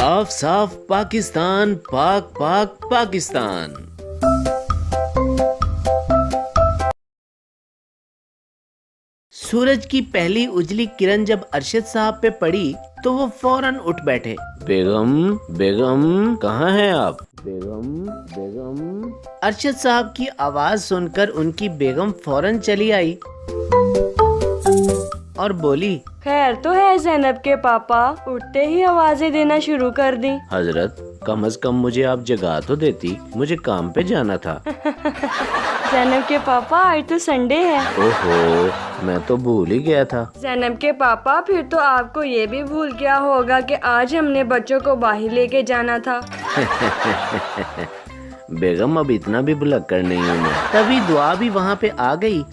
साफ साफ पाकिस्तान, पाक पाक पाकिस्तान। सूरज की पहली उजली किरण जब अरशद साहब पे पड़ी तो वो फौरन उठ बैठे। बेगम बेगम कहाँ हैं आप? बेगम बेगम। अरशद साहब की आवाज सुनकर उनकी बेगम फौरन चली आई और बोली, खैर तो है ज़ैनब के पापा, उठते ही आवाजें देना शुरू कर दी। हजरत कम से कम मुझे आप जगा तो देती, मुझे काम पे जाना था। ज़ैनब के पापा आज तो संडे है। ओहो, मैं तो भूल ही गया था। ज़ैनब के पापा फिर तो आपको ये भी भूल गया होगा कि आज हमने बच्चों को बाहर लेके जाना था। बेगम अब इतना भी भुलक्कड़ नहीं हूँ मैं। तभी दुआ भी वहाँ पे आ गई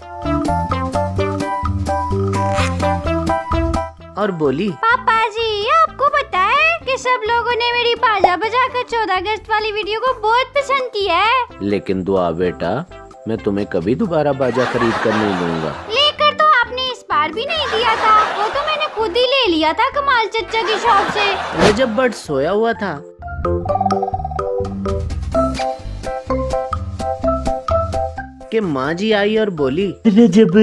और बोली, पापा जी आपको पता है कि सब लोगों ने मेरी बाजा बजाकर 14 अगस्त वाली वीडियो को बहुत पसंद किया है। लेकिन दुआ बेटा, मैं तुम्हें कभी दोबारा बाजा खरीद कर नहीं दूंगा। लेकर तो आपने इस बार भी नहीं दिया था, वो तो मैंने खुद ही ले लिया था कमाल चचा की शॉप से। रजब बट सोया हुआ था। कि माँ जी आई और बोली, रजब,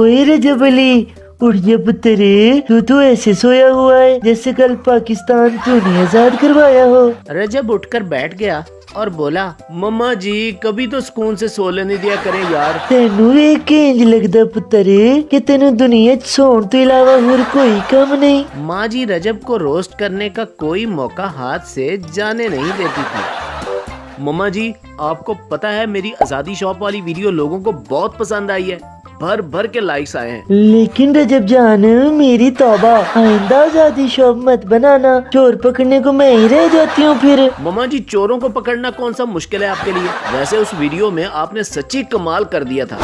ओए रजब अली, उठ जा पुत्रे, तू तो ऐसे सोया हुआ है जैसे कल पाकिस्तान तूने आजाद करवाया हो। रजब उठकर बैठ गया और बोला, मम्मा जी कभी तो सुकून से सो लेने दिया करें यार। तेनू वेख के इंज लगदा पुत्रे कि तेनू दुनिया च सोन तो इलावा और कोई काम नहीं। माँ जी रजब को रोस्ट करने का कोई मौका हाथ से जाने नहीं देती थी। मम्मा जी आपको पता है मेरी आजादी शॉप वाली वीडियो लोगों को बहुत पसंद आई है, भर भर के लाइक्स आए हैं। लेकिन रजब जान, मेरी तौबा, आइंदा आजादी शॉप मत बनाना, चोर पकड़ने को मैं ही रह जाती हूँ फिर। मम्मा जी चोरों को पकड़ना कौन सा मुश्किल है आपके लिए? वैसे उस वीडियो में आपने सच्ची कमाल कर दिया था।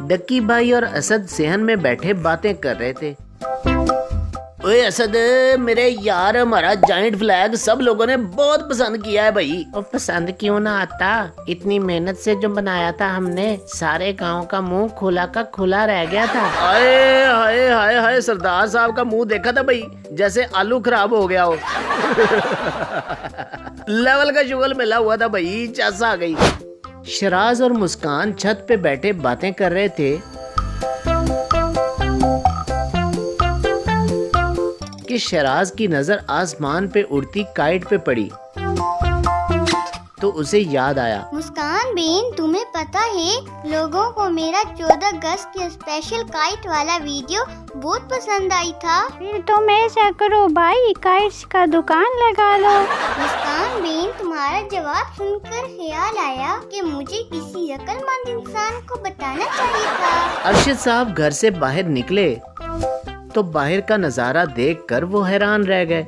डक्की भाई और असद सेहन में बैठे बातें कर रहे थे। ओए असद मेरे यार, हमारा जाइंट फ्लैग सब लोगों ने बहुत पसंद किया है भाई। और पसंद क्यों ना आता, इतनी मेहनत से जो बनाया था हमने, सारे गांव का मुंह खुला का खुला रह गया था। हाय हाय हाय हाय, सरदार साहब का मुंह देखा था भाई, जैसे आलू खराब हो गया हो। लेवल का शुगर मिला हुआ था भाई, चस आ गई। शराज और मुस्कान छत पे बैठे बातें कर रहे थे कि शराज की नजर आसमान पे उड़ती काइट पे पड़ी तो उसे याद आया, मुस्कान बेन, तुम्हें पता है लोगों को मेरा 14 अगस्त के स्पेशल काइट वाला वीडियो बहुत पसंद आई था। फिर तुम ऐसा करो भाई, काइट्स का दुकान लगा लो। मुस्कान बेन, तुम्हारा जवाब सुनकर ख्याल आया कि मुझे किसी अक्लमंद इंसान को बताना चाहिए था। अरशद साहब घर से बाहर निकले तो बाहर का नजारा देखकर वो हैरान रह गए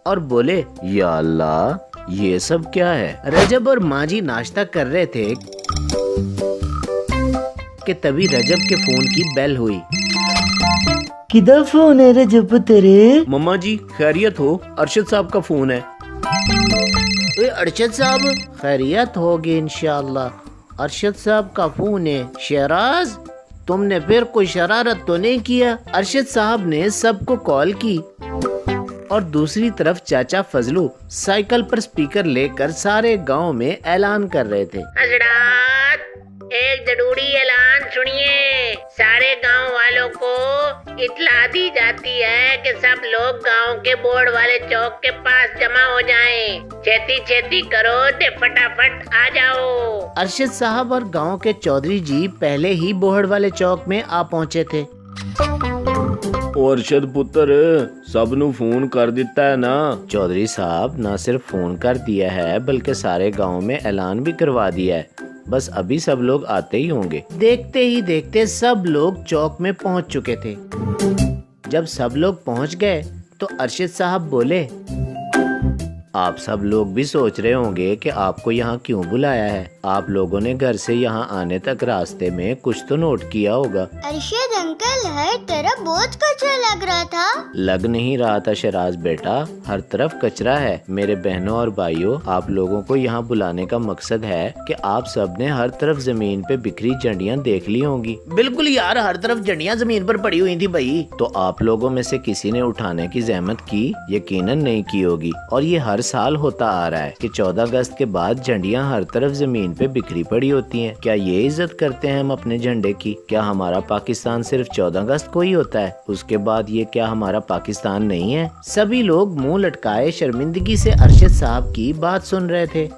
और बोले, या अल्लाह ये सब क्या है? रजब और माँ जी नाश्ता कर रहे थे कि तभी रजब के फोन की बेल हुई। किधर फोन है रजब तेरे? मम्मा जी खैरियत हो? अरशद साहब का फोन है। अरशद साहब खैरियत होगी इंशाअल्लाह। अरशद साहब का फोन है। शहराज तुमने फिर कोई शरारत तो नहीं किया? अरशद साहब ने सबको कॉल की और दूसरी तरफ चाचा फजलू साइकिल पर स्पीकर लेकर सारे गांव में ऐलान कर रहे थे। हजरात, एक जरूरी ऐलान सुनिए। सारे गांव वालों को इत्तला दी जाती है कि सब लोग गांव के बोर्ड वाले चौक के पास जमा हो जाएं। छेती छेती करो ते फटाफट आ जाओ। अरशद साहब और गांव के चौधरी जी पहले ही बोहड़ वाले चौक में आ पहुंचे थे। अरशद पुत्र, सब नु फोन कर दिता है ना? चौधरी साहब ना सिर्फ फोन कर दिया है बल्कि सारे गांव में ऐलान भी करवा दिया है, बस अभी सब लोग आते ही होंगे। देखते ही देखते सब लोग चौक में पहुंच चुके थे। जब सब लोग पहुंच गए तो अरशद साहब बोले, आप सब लोग भी सोच रहे होंगे कि आपको यहाँ क्यों बुलाया है। आप लोगों ने घर से यहाँ आने तक रास्ते में कुछ तो नोट किया होगा। अरशद अंकल, हर तरफ बहुत कचरा लग रहा था। लग नहीं रहा था शराज बेटा, हर तरफ कचरा है। मेरे बहनों और भाइयों, आप लोगों को यहाँ बुलाने का मकसद है कि आप सब ने हर तरफ जमीन पे बिखरी झंडियाँ देख ली होंगी। बिल्कुल यार, हर तरफ झंडियाँ जमीन पर पड़ी हुई थी भाई। तो आप लोगों में से किसी ने उठाने की जहमत की? यकीनन नहीं की होगी। और ये हर साल होता आ रहा है कि 14 अगस्त के बाद झंडियाँ हर तरफ जमीन पे बिखरी पड़ी होती हैं। क्या ये इज्जत करते हैं हम अपने झंडे की? क्या हमारा पाकिस्तान सिर्फ 14 अगस्त को ही होता है? उसके बाद ये क्या हमारा पाकिस्तान नहीं है? सभी लोग मुंह लटकाए शर्मिंदगी से अरशद साहब की बात सुन रहे थे।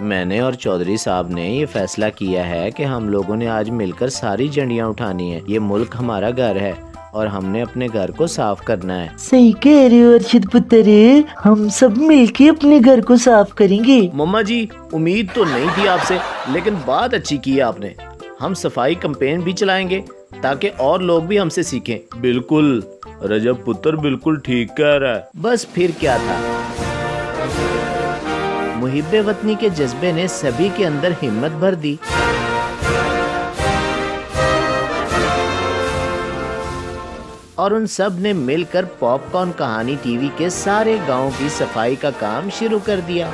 मैंने और चौधरी साहब ने ये फैसला किया है कि हम लोगों ने आज मिलकर सारी झंडियाँ उठानी है। ये मुल्क हमारा घर है और हमने अपने घर को साफ करना है। सही कह रहे हो अरशद पुत्र, हम सब मिलके अपने घर को साफ करेंगे। मम्मा जी, उम्मीद तो नहीं थी आपसे, लेकिन बात अच्छी की है आपने। हम सफाई कैंपेन भी चलाएंगे ताकि और लोग भी हमसे सीखें। बिल्कुल, रजब पुत्र बिल्कुल ठीक कह रहा है। बस फिर क्या था, मुहिब्बे वतनी के जज्बे ने सभी के अंदर हिम्मत भर दी। और उन सब ने मिलकर पॉपकॉर्न कहानी टीवी के सारे गांव की सफाई का काम शुरू कर दिया।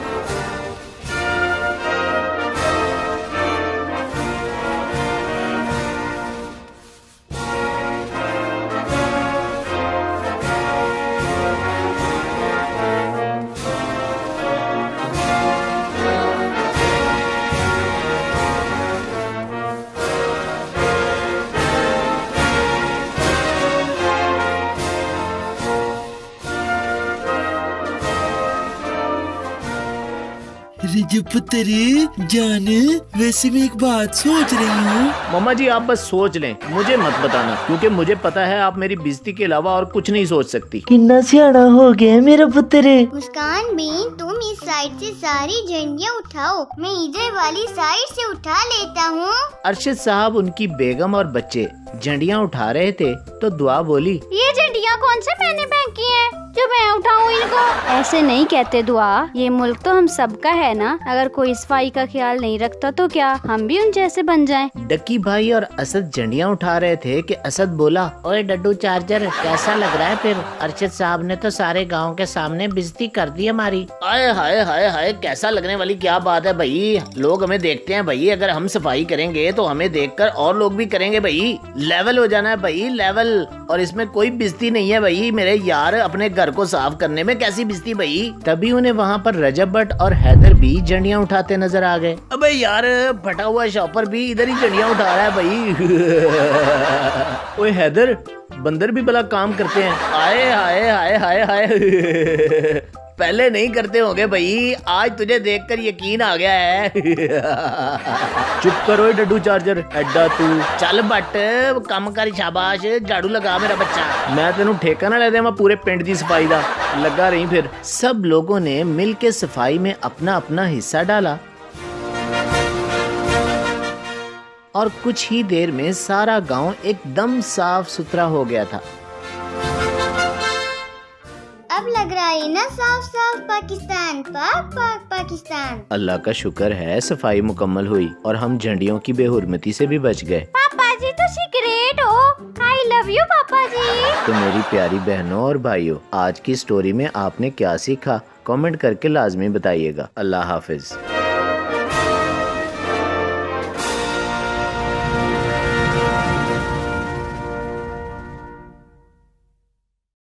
रजब पुत्र जान, वैसे मैं एक बात सोच रही हूँ। मम्मा जी, आप बस सोच लें, मुझे मत बताना, क्योंकि मुझे पता है आप मेरी बेइज्जती के अलावा और कुछ नहीं सोच सकती। कितना सियाना हो गया मेरा पुत्र। मुस्कान बहन, तुम इस साइड से सारी झंडियाँ उठाओ, मैं इधर वाली साइड से उठा लेता हूँ। अरशद साहब, उनकी बेगम और बच्चे झंडियाँ उठा रहे थे तो दुआ बोली, ये झंडियाँ कौन से मैंने फेंकी हैं जो मैं उठाऊं इनको? ऐसे नहीं कहते दुआ, ये मुल्क तो हम सबका है ना। अगर कोई सफाई का ख्याल नहीं रखता तो क्या हम भी उन जैसे बन जाएं? डक्की भाई और असद झंडियाँ उठा रहे थे कि असद बोला, ओए डड्डू चार्जर, कैसा लग रहा है फिर? अरशद साहब ने तो सारे गांव के सामने बेइज्जती कर दी हमारी। आए हाय हाय हाय, कैसा लगने वाली क्या बात है भाई। लोग हमें देखते हैं भाई, अगर हम सफाई करेंगे तो हमें देखकर और लोग भी करेंगे भाई। लेवल हो जाना है भाई, लेवल। और इसमें कोई बेइज्जती नहीं है भाई मेरे यार, अपने घर को साफ करने में कैसी बेइज्जती भाई। तभी उन्हें वहाँ पर रजब भट्ट और हैदर भी झंडियाँ उठाते नजर आ गए। अबे यार, फटा हुआ शॉपर भी इधर ही झंडियाँ उठा रहा है भाई। ओए हैदर, बंदर भी भला काम करते हैं। आए हाय हाय हाय हाय। पहले नहीं करते होंगे भाई, आज तुझे देखकर यकीन आ गया है। चुप करो डड्डू चार्जर, एड्डा तू। चल बट कम कर, शाबाश, झाड़ू लगा मेरा बच्चा। मैं तेनू ठेका ना ले देवां पूरे पिंड दी सफाई दा, लगा रही फिर। सब लोगों ने मिल के सफाई में अपना अपना हिस्सा डाला और कुछ ही देर में सारा गांव एकदम साफ सुथरा हो गया था। अब लग रहा है ना साफ साफ पाकिस्तान, पाक पाक पाकिस्तान। अल्लाह का शुक्र है सफाई मुकम्मल हुई और हम झंडियों की बेहुरमती से भी बच गए। पापा जी तो ग्रेट हो, आई लव यू पापा जी। तो मेरी प्यारी बहनों और भाइयों, आज की स्टोरी में आपने क्या सीखा? कमेंट करके लाजमी बताइएगा। अल्लाह हाफिज।